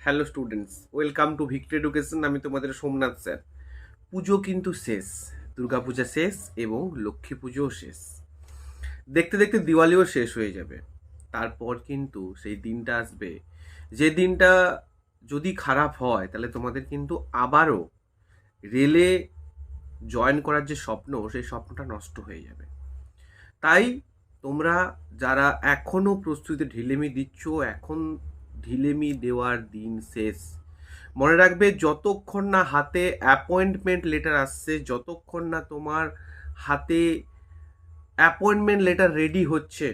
Hello students, welcome to victory education. আমি তোমাদের Somnath sir. পুজো কিন্তু শেষ, দুর্গাপূজা শেষ এবং লক্ষ্মী পুজোও শেষ। দেখতে দেখতে দিওয়ালিও শেষ হয়ে যাবে। তারপর কিন্তু সেই দিনটা আসবে, যে দিনটা যদি খারাপ হয় তাহলে তোমাদের কিন্তু আবারও রেলে জয়েন করার যে স্বপ্ন, সেই স্বপ্নটা নষ্ট হয়ে যাবে। তাই তোমরা যারা এখনও প্রস্তুতি ঢিলেমি দিচ্ছ, এখন ঢিলেমি দেওয়ার দিন শেষ। মনে রাখবে, যতক্ষণ না হাতে অ্যাপয়েন্টমেন্ট লেটার আসছে, যতক্ষণ না তোমার হাতে অ্যাপয়েন্টমেন্ট লেটার রেডি হচ্ছে,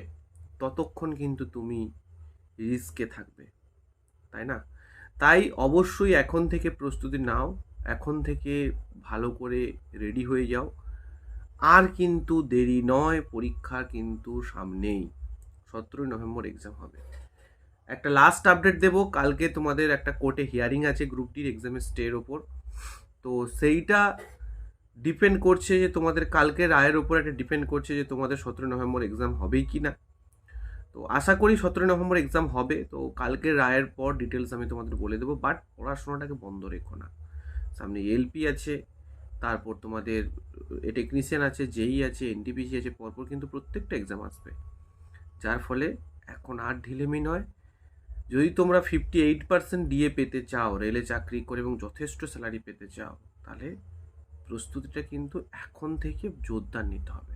ততক্ষণ কিন্তু তুমি রিস্কে থাকবে, তাই না? তাই অবশ্যই এখন থেকে প্রস্তুতি নাও, এখন থেকে ভালো করে রেডি হয়ে যাও। আর কিন্তু দেরি নয়, পরীক্ষা কিন্তু সামনেই। 17ই নভেম্বর এক্সাম হবে। একটা লাস্ট আপডেট দেবো, কালকে তোমাদের একটা কোর্টে হিয়ারিং আছে গ্রুপ ডির এক্সামের স্টের ওপর। তো সেইটা ডিপেন্ড করছে যে তোমাদের কালকে রায়ের ওপর একটা ডিপেন্ড করছে যে তোমাদের 17ই নভেম্বর এক্সাম হবেই কি না। তো আশা করি 17ই নভেম্বর এক্সাম হবে। তো কালকে রায়ের পর ডিটেলস আমি তোমাদের বলে দেবো, বাট পড়াশোনাটাকে বন্ধ রেখো না। সামনে এলপি আছে, তারপর তোমাদের টেকনিশিয়ান আছে, জেই আছে, এনটিপিসি আছে, পরপর কিন্তু প্রত্যেকটা এক্সাম আসবে। যার ফলে এখন আর ঢিলেমি নয়। যদি তোমরা 58% ডিএ পেতে চাও, রেলে চাকরি করে এবং যথেষ্ট স্যালারি পেতে চাও, তাহলে প্রস্তুতিটা কিন্তু এখন থেকে জোরদার নিতে হবে।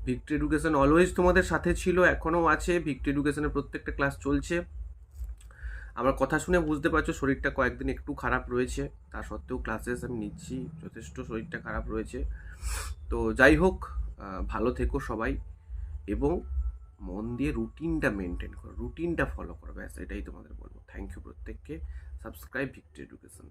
ভিক্টরি এডুকেশন অলওয়েজ তোমাদের সাথে ছিল, এখনও আছে। ভিক্টরি এডুকেশনের প্রত্যেকটা ক্লাস চলছে। আমার কথা শুনে বুঝতে পারছো শরীরটা কয়েকদিন একটু খারাপ রয়েছে, তা সত্ত্বেও ক্লাসেস আমি নিচ্ছি। যথেষ্ট শরীরটা খারাপ রয়েছে। তো যাই হোক, ভালো থেকো সবাই এবং মন দিয়ে রুটিনটা মেনটেন করো, রুটিনটা ফলো করো, ব্যাস এটাই তোমাদের বলবো। থ্যাংক ইউ প্রত্যেককে। Subscribe victory education.